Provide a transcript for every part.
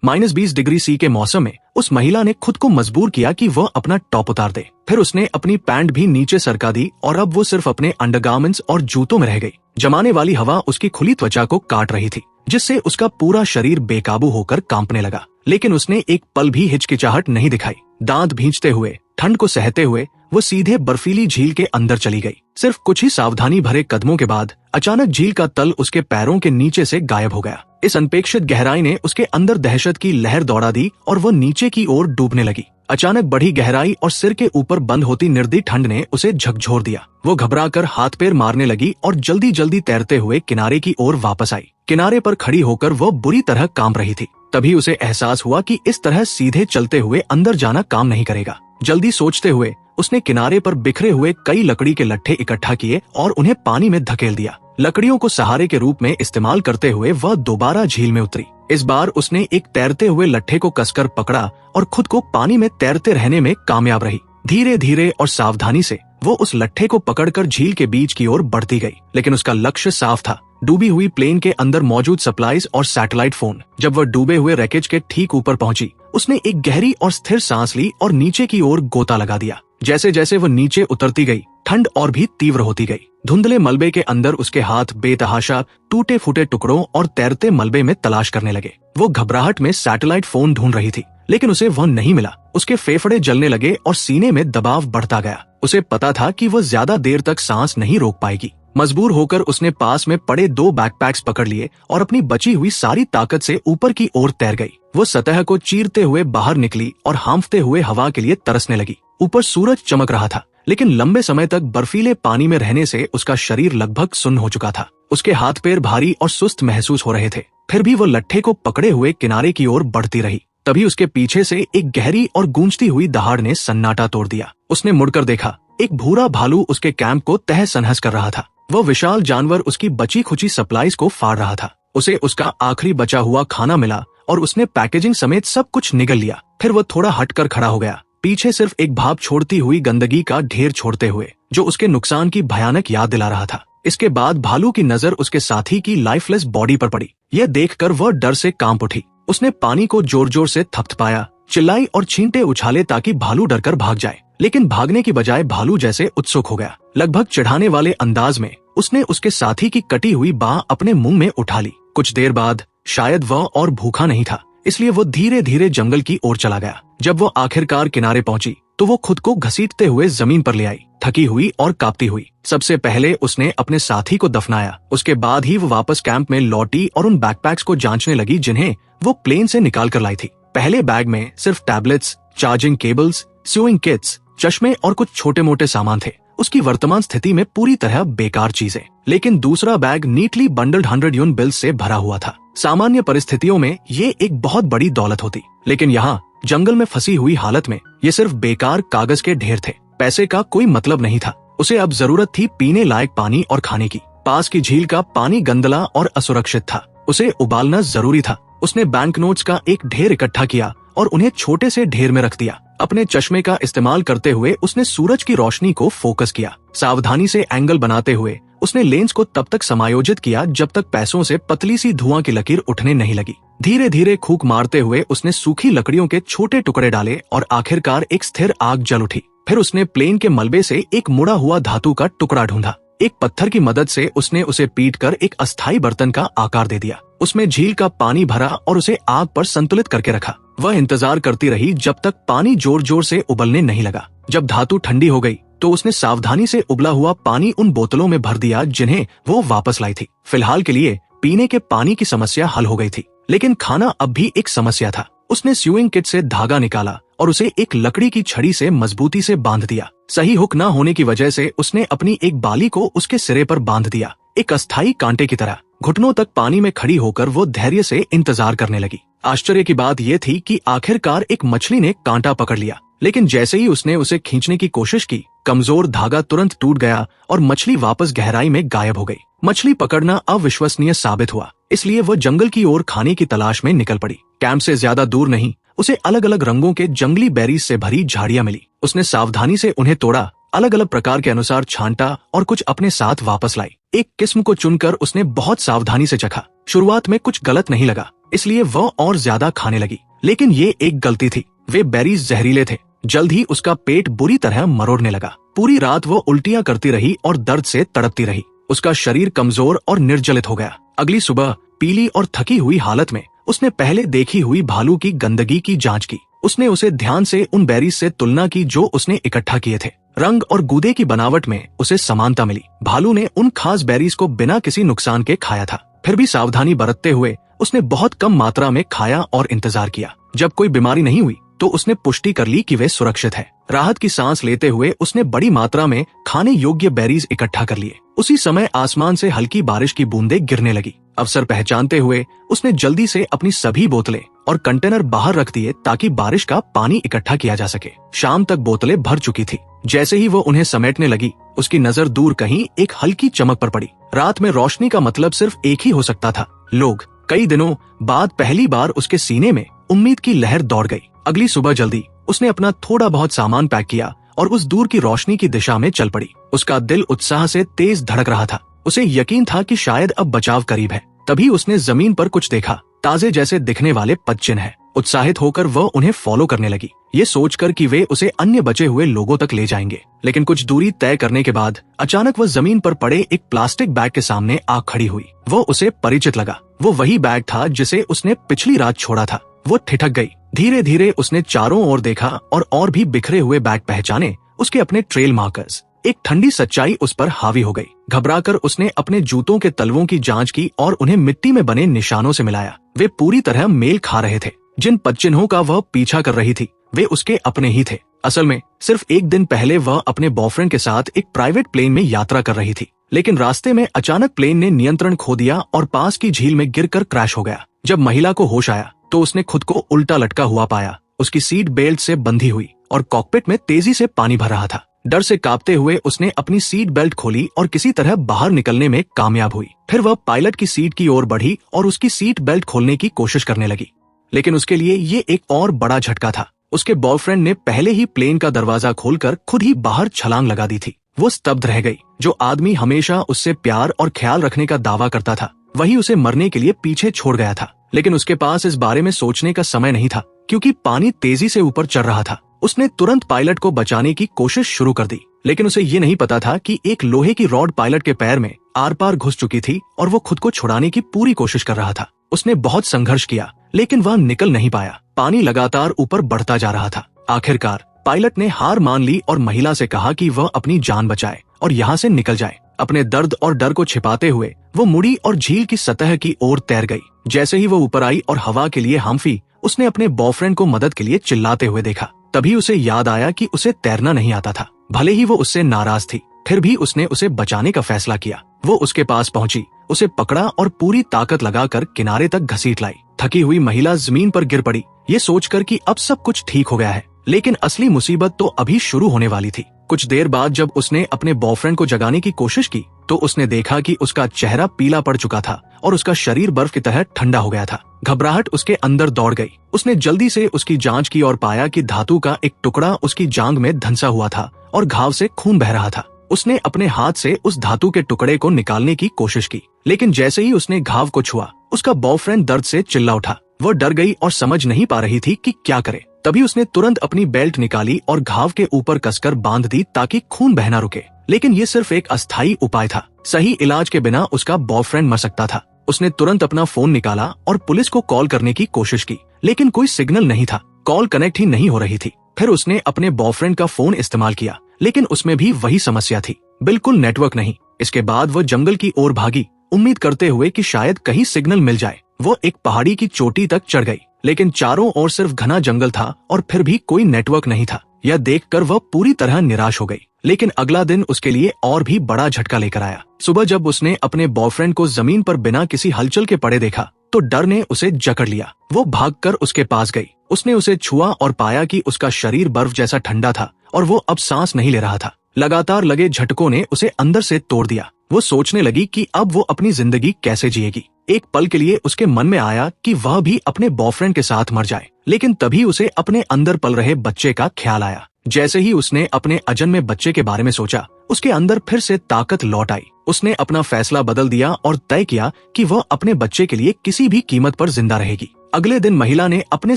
-20 degree C के मौसम में उस महिला ने खुद को मजबूर किया कि वह अपना टॉप उतार दे। फिर उसने अपनी पैंट भी नीचे सरका दी और अब वो सिर्फ अपने अंडरगारमेंट्स और जूतों में रह गई। जमाने वाली हवा उसकी खुली त्वचा को काट रही थी, जिससे उसका पूरा शरीर बेकाबू होकर कांपने लगा। लेकिन उसने एक पल भी हिचकिचाहट नहीं दिखाई। दांत भींचते हुए, ठंड को सहते हुए वो सीधे बर्फीली झील के अंदर चली गई। सिर्फ कुछ ही सावधानी भरे कदमों के बाद अचानक झील का तल उसके पैरों के नीचे से गायब हो गया। इस अनपेक्षित गहराई ने उसके अंदर दहशत की लहर दौड़ा दी और वो नीचे की ओर डूबने लगी। अचानक बढ़ी गहराई और सिर के ऊपर बंद होती निर्दयी ठंड ने उसे झकझोर दिया। वो घबराकर हाथ पैर मारने लगी और जल्दी जल्दी तैरते हुए किनारे की ओर वापस आई। किनारे पर खड़ी होकर वो बुरी तरह कांप रही थी। तभी उसे एहसास हुआ कि इस तरह सीधे चलते हुए अंदर जाना काम नहीं करेगा। जल्दी सोचते हुए उसने किनारे पर बिखरे हुए कई लकड़ी के लट्ठे इकट्ठा किए और उन्हें पानी में धकेल दिया। लकड़ियों को सहारे के रूप में इस्तेमाल करते हुए वह दोबारा झील में उतरी। इस बार उसने एक तैरते हुए लट्ठे को कसकर पकड़ा और खुद को पानी में तैरते रहने में कामयाब रही। धीरे धीरे और सावधानी से वो उस लट्ठे को पकड़कर झील के बीच की ओर बढ़ती गई, लेकिन उसका लक्ष्य साफ था, डूबी हुई प्लेन के अंदर मौजूद सप्लाईज और सैटेलाइट फोन। जब वह डूबे हुए रैकेज के ठीक ऊपर पहुंची, उसने एक गहरी और स्थिर सांस ली और नीचे की ओर गोता लगा दिया। जैसे जैसे वह नीचे उतरती गई, ठंड और भी तीव्र होती गई। धुंधले मलबे के अंदर उसके हाथ बेतहाशा टूटे फूटे टुकड़ों और तैरते मलबे में तलाश करने लगे। वो घबराहट में सैटेलाइट फोन ढूंढ रही थी, लेकिन उसे वह नहीं मिला। उसके फेफड़े जलने लगे और सीने में दबाव बढ़ता गया। उसे पता था कि वह ज्यादा देर तक सांस नहीं रोक पाएगी। मजबूर होकर उसने पास में पड़े 2 बैकपैक्स पकड़ लिए और अपनी बची हुई सारी ताकत से ऊपर की ओर तैर गई। वो सतह को चीरते हुए बाहर निकली और हांफते हुए हवा के लिए तरसने लगी। ऊपर सूरज चमक रहा था, लेकिन लंबे समय तक बर्फीले पानी में रहने से उसका शरीर लगभग सुन्न हो चुका था। उसके हाथ पैर भारी और सुस्त महसूस हो रहे थे। फिर भी वो लट्ठे को पकड़े हुए किनारे की ओर बढ़ती रही। तभी उसके पीछे से एक गहरी और गूंजती हुई दहाड़ ने सन्नाटा तोड़ दिया। उसने मुड़कर देखा, एक भूरा भालू उसके कैंप को तहस नहस कर रहा था। वह विशाल जानवर उसकी बची खुची सप्लाईज को फाड़ रहा था। उसे उसका आखिरी बचा हुआ खाना मिला और उसने पैकेजिंग समेत सब कुछ निगल लिया। फिर वह थोड़ा हटकर खड़ा हो गया, पीछे सिर्फ एक भाप छोड़ती हुई गंदगी का ढेर छोड़ते हुए, जो उसके नुकसान की भयानक याद दिला रहा था। इसके बाद भालू की नजर उसके साथी की लाइफलेस बॉडी पर पड़ी। यह देखकर वह डर से कांप उठी। उसने पानी को जोर जोर से थपथपाया, चिल्लाई और छींटे उछाले ताकि भालू डरकर भाग जाए, लेकिन भागने की बजाय भालू जैसे उत्सुक हो गया। लगभग चिढ़ाने वाले अंदाज में उसने उसके साथी की कटी हुई बाह अपने मुंह में उठा ली। कुछ देर बाद शायद वह और भूखा नहीं था, इसलिए वो धीरे धीरे जंगल की ओर चला गया। जब वो आखिरकार किनारे पहुंची तो वो खुद को घसीटते हुए जमीन पर ले आई, थकी हुई और कांपती हुई। सबसे पहले उसने अपने साथी को दफनाया। उसके बाद ही वो वापस कैंप में लौटी और उन बैकपैक्स को जांचने लगी जिन्हें वो प्लेन से निकाल कर लाई थी। पहले बैग में सिर्फ tablets, charging cables, sewing kits, चश्मे और कुछ छोटे मोटे सामान थे, उसकी वर्तमान स्थिति में पूरी तरह बेकार चीजें। लेकिन दूसरा बैग नीटली बंडल्ड 100 यून बिल्स से भरा हुआ था। सामान्य परिस्थितियों में ये एक बहुत बड़ी दौलत होती, लेकिन यहाँ जंगल में फंसी हुई हालत में ये सिर्फ बेकार कागज के ढेर थे। पैसे का कोई मतलब नहीं था। उसे अब जरूरत थी पीने लायक पानी और खाने की। पास की झील का पानी गंदला और असुरक्षित था, उसे उबालना जरूरी था। उसने बैंक नोट्स का एक ढेर इकट्ठा किया और उन्हें छोटे से ढेर में रख दिया। अपने चश्मे का इस्तेमाल करते हुए उसने सूरज की रोशनी को फोकस किया। सावधानी से एंगल बनाते हुए उसने लेंस को तब तक समायोजित किया जब तक पैसों से पतली सी धुआं की लकीर उठने नहीं लगी। धीरे धीरे फूंक मारते हुए उसने सूखी लकड़ियों के छोटे टुकड़े डाले और आखिरकार एक स्थिर आग जल उठी। फिर उसने प्लेन के मलबे से एक मुड़ा हुआ धातु का टुकड़ा ढूंढा। एक पत्थर की मदद से उसने उसे पीटकर एक अस्थायी बर्तन का आकार दे दिया। उसमें झील का पानी भरा और उसे आग पर संतुलित करके रखा। वह इंतजार करती रही जब तक पानी जोर जोर से उबलने नहीं लगा। जब धातु ठंडी हो गई तो उसने सावधानी से उबला हुआ पानी उन बोतलों में भर दिया जिन्हें वो वापस लाई थी। फिलहाल के लिए पीने के पानी की समस्या हल हो गई थी, लेकिन खाना अब भी एक समस्या था। उसने स्यूइंग किट से धागा निकाला और उसे एक लकड़ी की छड़ी से मजबूती से बांध दिया। सही हुक न होने की वजह से उसने अपनी एक बाली को उसके सिरे पर बांध दिया, एक अस्थायी कांटे की तरह। घुटनों तक पानी में खड़ी होकर वो धैर्य से इंतजार करने लगी। आश्चर्य की बात यह थी कि आखिरकार एक मछली ने कांटा पकड़ लिया, लेकिन जैसे ही उसने उसे खींचने की कोशिश की, कमजोर धागा तुरंत टूट गया और मछली वापस गहराई में गायब हो गई। मछली पकड़ना अविश्वसनीय साबित हुआ, इसलिए वह जंगल की ओर खाने की तलाश में निकल पड़ी। कैंप से ज्यादा दूर नहीं, उसे अलग अलग रंगों के जंगली बेरीज से भरी झाड़ियां मिली। उसने सावधानी से उन्हें तोड़ा, अलग अलग प्रकार के अनुसार छांटा और कुछ अपने साथ वापस लाई। एक किस्म को चुनकर उसने बहुत सावधानी से चखा। शुरुआत में कुछ गलत नहीं लगा, इसलिए वह और ज्यादा खाने लगी। लेकिन ये एक गलती थी, वे बेरीज जहरीले थे। जल्द ही उसका पेट बुरी तरह मरोड़ने लगा। पूरी रात वो उल्टियां करती रही और दर्द से तड़पती रही। उसका शरीर कमजोर और निर्जलित हो गया। अगली सुबह पीली और थकी हुई हालत में उसने पहले देखी हुई भालू की गंदगी की जांच की। उसने उसे ध्यान से उन बेरीज से तुलना की जो उसने इकट्ठा किए थे। रंग और गूदे की बनावट में उसे समानता मिली। भालू ने उन खास बेरीज को बिना किसी नुकसान के खाया था। फिर भी सावधानी बरतते हुए उसने बहुत कम मात्रा में खाया और इंतजार किया। जब कोई बीमारी नहीं हुई तो उसने पुष्टि कर ली कि वे सुरक्षित है। राहत की सांस लेते हुए उसने बड़ी मात्रा में खाने योग्य बेरीज इकट्ठा कर लिए। उसी समय आसमान से हल्की बारिश की बूंदें गिरने लगी। अवसर पहचानते हुए उसने जल्दी से अपनी सभी बोतलें और कंटेनर बाहर रख दिए ताकि बारिश का पानी इकट्ठा किया जा सके। शाम तक बोतलें भर चुकी थी। जैसे ही वो उन्हें समेटने लगी, उसकी नजर दूर कहीं एक हल्की चमक पर पड़ी। रात में रोशनी का मतलब सिर्फ एक ही हो सकता था, लोग। कई दिनों बाद पहली बार उसके सीने में उम्मीद की लहर दौड़ गई। अगली सुबह जल्दी उसने अपना थोड़ा बहुत सामान पैक किया और उस दूर की रोशनी की दिशा में चल पड़ी। उसका दिल उत्साह से तेज धड़क रहा था। उसे यकीन था कि शायद अब बचाव करीब है। तभी उसने जमीन पर कुछ देखा, ताजे जैसे दिखने वाले पदचिन्ह हैं। उत्साहित होकर वह उन्हें फॉलो करने लगी, ये सोचकर कि वे उसे अन्य बचे हुए लोगों तक ले जाएंगे। लेकिन कुछ दूरी तय करने के बाद अचानक वह जमीन पर पड़े एक प्लास्टिक बैग के सामने आ खड़ी हुई। वो उसे परिचित लगा। वो वही बैग था जिसे उसने पिछली रात छोड़ा था। वो ठिठक गई। धीरे धीरे उसने चारों ओर देखा और भी बिखरे हुए बैग पहचाने, उसके अपने ट्रेल मार्कर्स। एक ठंडी सच्चाई उस पर हावी हो गई। घबराकर उसने अपने जूतों के तलवों की जांच की और उन्हें मिट्टी में बने निशानों से मिलाया। वे पूरी तरह मेल खा रहे थे। जिन पदचिन्हों का वह पीछा कर रही थी वे उसके अपने ही थे। असल में सिर्फ एक दिन पहले वह अपने बॉयफ्रेंड के साथ एक प्राइवेट प्लेन में यात्रा कर रही थी। लेकिन रास्ते में अचानक प्लेन ने नियंत्रण खो दिया और पास की झील में गिरकर क्रैश हो गया। जब महिला को होश आया तो उसने खुद को उल्टा लटका हुआ पाया। उसकी सीट बेल्ट से बंधी हुई और कॉकपिट में तेजी से पानी भर रहा था। डर से कांपते हुए उसने अपनी सीट बेल्ट खोली और किसी तरह बाहर निकलने में कामयाब हुई। फिर वह पायलट की सीट की ओर बढ़ी और उसकी सीट बेल्ट खोलने की कोशिश करने लगी। लेकिन उसके लिए ये एक और बड़ा झटका था। उसके बॉयफ्रेंड ने पहले ही प्लेन का दरवाजा खोलकर खुद ही बाहर छलांग लगा दी थी। वो स्तब्ध रह गई। जो आदमी हमेशा उससे प्यार और ख्याल रखने का दावा करता था, वही उसे मरने के लिए पीछे छोड़ गया था। लेकिन उसके पास इस बारे में सोचने का समय नहीं था, क्योंकि पानी तेजी से ऊपर चढ़ रहा था। उसने तुरंत पायलट को बचाने की कोशिश शुरू कर दी। लेकिन उसे ये नहीं पता था कि एक लोहे की रॉड पायलट के पैर में आर पार घुस चुकी थी और वो खुद को छुड़ाने की पूरी कोशिश कर रहा था। उसने बहुत संघर्ष किया, लेकिन वह निकल नहीं पाया। पानी लगातार ऊपर बढ़ता जा रहा था। आखिरकार पायलट ने हार मान ली और महिला से कहा कि वह अपनी जान बचाए और यहाँ से निकल जाए। अपने दर्द और डर को छिपाते हुए वो मुड़ी और झील की सतह की ओर तैर गई। जैसे ही वो ऊपर आई और हवा के लिए हांफी, उसने अपने बॉयफ्रेंड को मदद के लिए चिल्लाते हुए देखा। तभी उसे याद आया कि उसे तैरना नहीं आता था। भले ही वो उससे नाराज थी, फिर भी उसने उसे बचाने का फैसला किया। वो उसके पास पहुंची, उसे पकड़ा और पूरी ताकत लगाकर किनारे तक घसीट लाई। थकी हुई महिला जमीन पर गिर पड़ी, ये सोचकर कि अब सब कुछ ठीक हो गया है। लेकिन असली मुसीबत तो अभी शुरू होने वाली थी। कुछ देर बाद जब उसने अपने बॉयफ्रेंड को जगाने की कोशिश की तो उसने देखा कि उसका चेहरा पीला पड़ चुका था और उसका शरीर बर्फ की तरह ठंडा हो गया था। घबराहट उसके अंदर दौड़ गई। उसने जल्दी से उसकी जांच की और पाया कि धातु का एक टुकड़ा उसकी जांघ में धंसा हुआ था और घाव से खून बह रहा था। उसने अपने हाथ से उस धातु के टुकड़े को निकालने की कोशिश की, लेकिन जैसे ही उसने घाव को छुआ, उसका बॉयफ्रेंड दर्द से चिल्ला उठा। वह डर गई और समझ नहीं पा रही थी कि क्या करे। तभी उसने तुरंत अपनी बेल्ट निकाली और घाव के ऊपर कसकर बांध दी ताकि खून बहना रुके। लेकिन ये सिर्फ एक अस्थायी उपाय था। सही इलाज के बिना उसका बॉयफ्रेंड मर सकता था। उसने तुरंत अपना फोन निकाला और पुलिस को कॉल करने की कोशिश की, लेकिन कोई सिग्नल नहीं था। कॉल कनेक्ट ही नहीं हो रही थी। फिर उसने अपने बॉयफ्रेंड का फोन इस्तेमाल किया, लेकिन उसमें भी वही समस्या थी, बिल्कुल नेटवर्क नहीं। इसके बाद वो जंगल की ओर भागी, उम्मीद करते हुए कि शायद कहीं सिग्नल मिल जाए। वो एक पहाड़ी की चोटी तक चढ़ गई, लेकिन चारों ओर सिर्फ घना जंगल था और फिर भी कोई नेटवर्क नहीं था। यह देखकर वह पूरी तरह निराश हो गई। लेकिन अगला दिन उसके लिए और भी बड़ा झटका लेकर आया। सुबह जब उसने अपने बॉयफ्रेंड को जमीन पर बिना किसी हलचल के पड़े देखा तो डर ने उसे जकड़ लिया। वो भागकर उसके पास गई। उसने उसे छुआ और पाया कि उसका शरीर बर्फ जैसा ठंडा था और वो अब सांस नहीं ले रहा था। लगातार लगे झटकों ने उसे अंदर से तोड़ दिया। वो सोचने लगी कि अब वो अपनी जिंदगी कैसे जिएगी। एक पल के लिए उसके मन में आया कि वह भी अपने बॉयफ्रेंड के साथ मर जाए, लेकिन तभी उसे अपने अंदर पल रहे बच्चे का ख्याल आया, जैसे ही उसने अपने अजन्मे बच्चे के बारे में सोचा, उसके अंदर फिर से ताकत लौट आई। उसने अपना फैसला बदल दिया और तय किया कि वह अपने बच्चे के लिए किसी भी कीमत पर जिंदा रहेगी। अगले दिन महिला ने अपने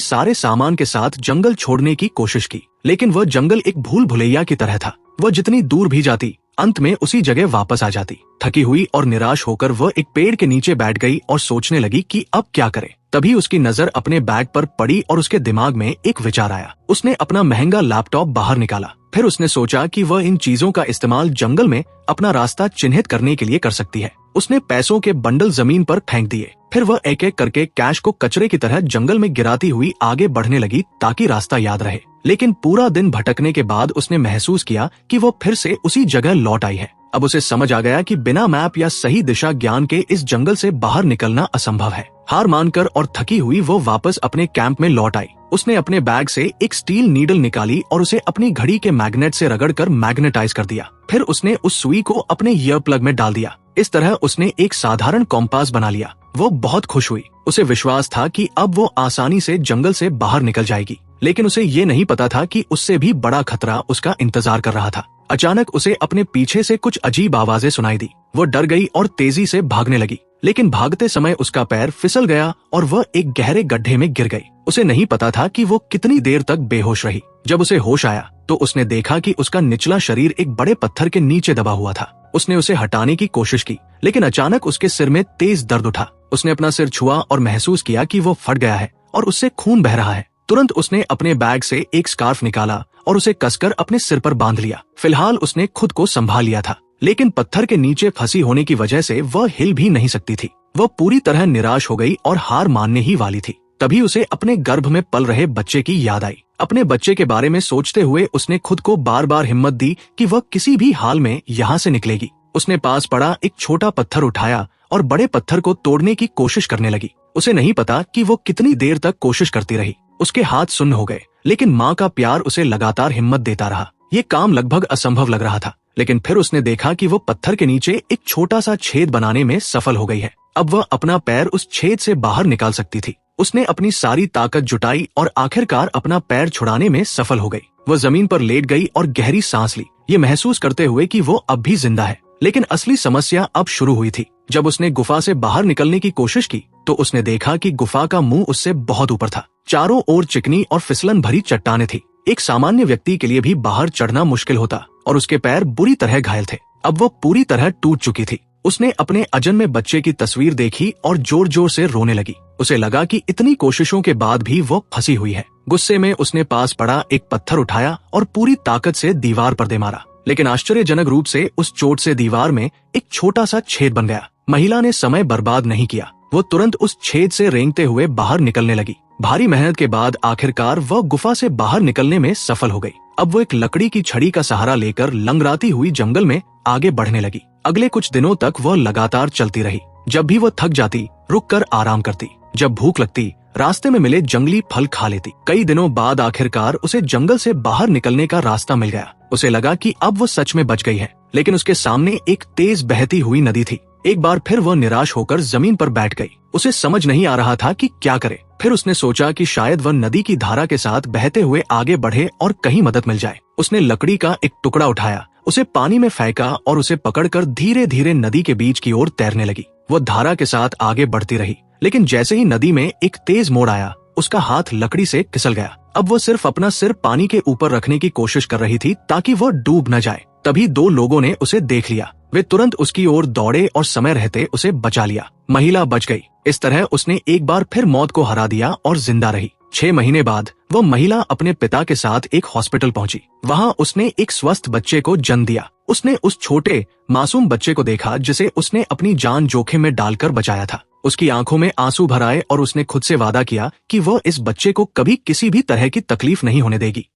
सारे सामान के साथ जंगल छोड़ने की कोशिश की, लेकिन वह जंगल एक भूल भुलैया की तरह था। वह जितनी दूर भी जाती, अंत में उसी जगह वापस आ जाती। थकी हुई और निराश होकर वह एक पेड़ के नीचे बैठ गई और सोचने लगी कि अब क्या करे। तभी उसकी नजर अपने बैग पर पड़ी और उसके दिमाग में एक विचार आया। उसने अपना महंगा लैपटॉप बाहर निकाला। फिर उसने सोचा कि वह इन चीजों का इस्तेमाल जंगल में अपना रास्ता चिन्हित करने के लिए कर सकती है। उसने पैसों के बंडल जमीन पर फेंक दिए। फिर वह एक एक करके कैश को कचरे की तरह जंगल में गिराती हुई आगे बढ़ने लगी ताकि रास्ता याद रहे। लेकिन पूरा दिन भटकने के बाद उसने महसूस किया कि वह फिर से उसी जगह लौट आई है। अब उसे समझ आ गया कि बिना मैप या सही दिशा ज्ञान के इस जंगल से बाहर निकलना असंभव है। हार मानकर और थकी हुई वो वापस अपने कैंप में लौट आई। उसने अपने बैग से एक स्टील नीडल निकाली और उसे अपनी घड़ी के मैग्नेट से रगड़कर मैग्नेटाइज कर दिया। फिर उसने उस सुई को अपने ईयर प्लग में डाल दिया। इस तरह उसने एक साधारण कॉम्पास बना लिया। वो बहुत खुश हुई। उसे विश्वास था कि अब वो आसानी से जंगल से बाहर निकल जाएगी, लेकिन उसे ये नहीं पता था कि उससे भी बड़ा खतरा उसका इंतजार कर रहा था। अचानक उसे अपने पीछे से कुछ अजीब आवाजें सुनाई दी। वो डर गई और तेजी से भागने लगी, लेकिन भागते समय उसका पैर फिसल गया और वह एक गहरे गड्ढे में गिर गई। उसे नहीं पता था कि वो कितनी देर तक बेहोश रही। जब उसे होश आया तो उसने देखा कि उसका निचला शरीर एक बड़े पत्थर के नीचे दबा हुआ था। उसने उसे हटाने की कोशिश की, लेकिन अचानक उसके सिर में तेज दर्द उठा। उसने अपना सिर छुआ और महसूस किया कि वो फट गया है और उससे खून बह रहा है। तुरंत उसने अपने बैग से एक स्कार्फ निकाला और उसे कसकर अपने सिर पर बांध लिया। फिलहाल उसने खुद को संभाल लिया था, लेकिन पत्थर के नीचे फंसी होने की वजह से वह हिल भी नहीं सकती थी। वह पूरी तरह निराश हो गई और हार मानने ही वाली थी। तभी उसे अपने गर्भ में पल रहे बच्चे की याद आई। अपने बच्चे के बारे में सोचते हुए उसने खुद को बार बार हिम्मत दी कि वह किसी भी हाल में यहाँ से निकलेगी। उसने पास पड़ा एक छोटा पत्थर उठाया और बड़े पत्थर को तोड़ने की कोशिश करने लगी। उसे नहीं पता कि वो कितनी देर तक कोशिश करती रही। उसके हाथ सुन्न हो गए, लेकिन माँ का प्यार उसे लगातार हिम्मत देता रहा। ये काम लगभग असंभव लग रहा था, लेकिन फिर उसने देखा कि वो पत्थर के नीचे एक छोटा सा छेद बनाने में सफल हो गई है। अब वह अपना पैर उस छेद से बाहर निकाल सकती थी। उसने अपनी सारी ताकत जुटाई और आखिरकार अपना पैर छुड़ाने में सफल हो गई। वह जमीन पर लेट गई और गहरी सांस ली, ये महसूस करते हुए कि वो अब भी जिंदा है। लेकिन असली समस्या अब शुरू हुई थी। जब उसने गुफा से बाहर निकलने की कोशिश की तो उसने देखा कि गुफा का मुंह उससे बहुत ऊपर था। चारों ओर चिकनी और फिसलन भरी चट्टानें थी। एक सामान्य व्यक्ति के लिए भी बाहर चढ़ना मुश्किल होता और उसके पैर बुरी तरह घायल थे। अब वो पूरी तरह टूट चुकी थी। उसने अपने अजन्मे बच्चे की तस्वीर देखी और जोर जोर से रोने लगी। उसे लगा कि इतनी कोशिशों के बाद भी वो फंसी हुई है। गुस्से में उसने पास पड़ा एक पत्थर उठाया और पूरी ताकत से दीवार पर दे मारा, लेकिन आश्चर्यजनक रूप से उस चोट से दीवार में एक छोटा सा छेद बन गया। महिला ने समय बर्बाद नहीं किया। वो तुरंत उस छेद से रेंगते हुए बाहर निकलने लगी। भारी मेहनत के बाद आखिरकार वह गुफा से बाहर निकलने में सफल हो गई। अब वो एक लकड़ी की छड़ी का सहारा लेकर लंगड़ाती हुई जंगल में आगे बढ़ने लगी। अगले कुछ दिनों तक वह लगातार चलती रही। जब भी वह थक जाती, रुक कर आराम करती। जब भूख लगती, रास्ते में मिले जंगली फल खा लेती। कई दिनों बाद आखिरकार उसे जंगल से बाहर निकलने का रास्ता मिल गया। उसे लगा कि अब वो सच में बच गई है, लेकिन उसके सामने एक तेज बहती हुई नदी थी। एक बार फिर वह निराश होकर जमीन पर बैठ गई। उसे समझ नहीं आ रहा था कि क्या करे। फिर उसने सोचा कि शायद वह नदी की धारा के साथ बहते हुए आगे बढ़े और कहीं मदद मिल जाए। उसने लकड़ी का एक टुकड़ा उठाया, उसे पानी में फेंका और उसे पकड़कर धीरे धीरे नदी के बीच की ओर तैरने लगी। वो धारा के साथ आगे बढ़ती रही, लेकिन जैसे ही नदी में एक तेज मोड़ आया, उसका हाथ लकड़ी से फिसल गया। अब वो सिर्फ अपना सिर पानी के ऊपर रखने की कोशिश कर रही थी ताकि वो डूब न जाए। तभी दो लोगों ने उसे देख लिया। वे तुरंत उसकी ओर दौड़े और समय रहते उसे बचा लिया। महिला बच गई। इस तरह उसने एक बार फिर मौत को हरा दिया और जिंदा रही। 6 महीने बाद वह महिला अपने पिता के साथ एक हॉस्पिटल पहुंची। वहां उसने एक स्वस्थ बच्चे को जन्म दिया। उसने उस छोटे मासूम बच्चे को देखा जिसे उसने अपनी जान जोखिम में डालकर बचाया था। उसकी आंखों में आंसू भर आए और उसने खुद से वादा किया कि वह इस बच्चे को कभी किसी भी तरह की तकलीफ नहीं होने देगी।